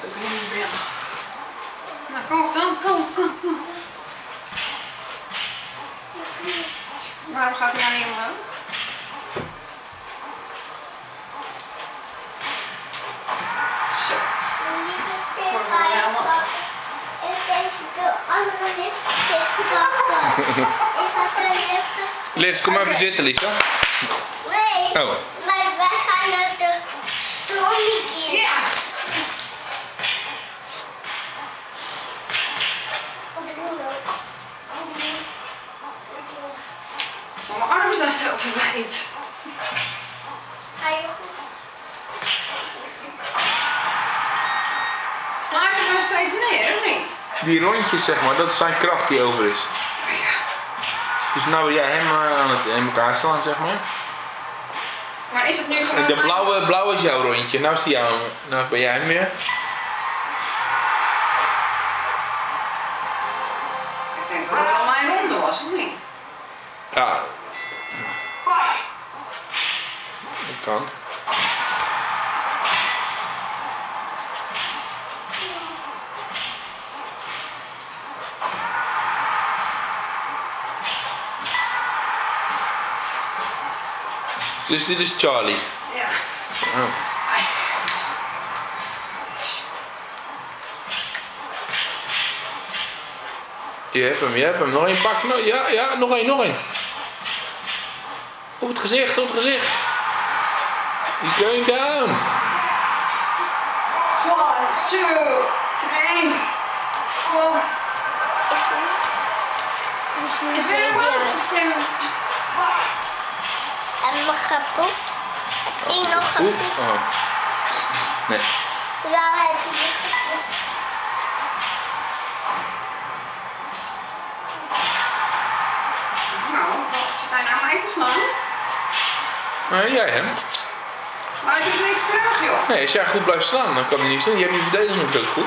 ik niet meer. Nou, kom op dan, kom. Waarom gaat hij nou niet omhoog? Zo. Wordt er helemaal... Ik heb de andere lipstick pakken. Ik had de lipstick. Liz, kom even zitten, Lisa. Nee, Oh. maar wij gaan naar de stroomje. Ja! Maar mijn armen zijn veel te wijd. Ga je goed? Sla ik er nog steeds neer, of niet? Die rondjes, zeg maar, dat is zijn kracht die over is. Oh ja. Dus nou wil jij hem aan het in elkaar slaan, zeg maar. Maar is het nu En gewoon... de blauwe is jouw rondje. Nou is die jouw. Nou ben jij hem weer. Ik denk dat het wel mijn ronde was, of niet? Ja. Dat kan. Dus dit is Charlie. Ja. Oh. Ai. Je hebt hem. Nog één pak. Ja, nog één. Op het gezicht. He's going down. 1, 2, 3, 4. Is weer wel gefilmd. Hebben we gepoept? Heb je nog Goed. gepoept? Oh. Nee. Wel heb je gepoept. Nou, zit hij nou mij te slaan? Jij hem. Maar ik doe niks terug, joh. Nee, als jij goed blijft staan, dan kan hij niks doen. Je hebt je verdediging ook goed.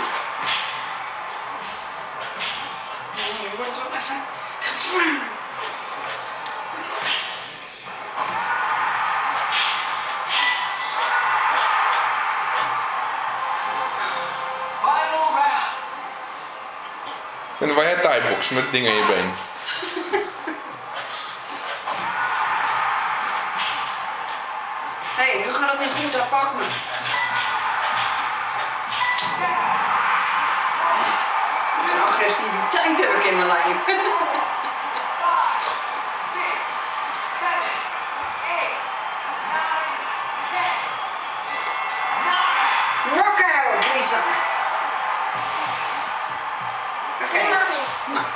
Je wordt wel even... En dan waar jij thaibox met dingen in je been. Hé, nu gaat het niet goed, daar pak me. Een agressiviteit heb ik in mijn lijf. Knockout, Lisa. Oké. Nog eens. Nou.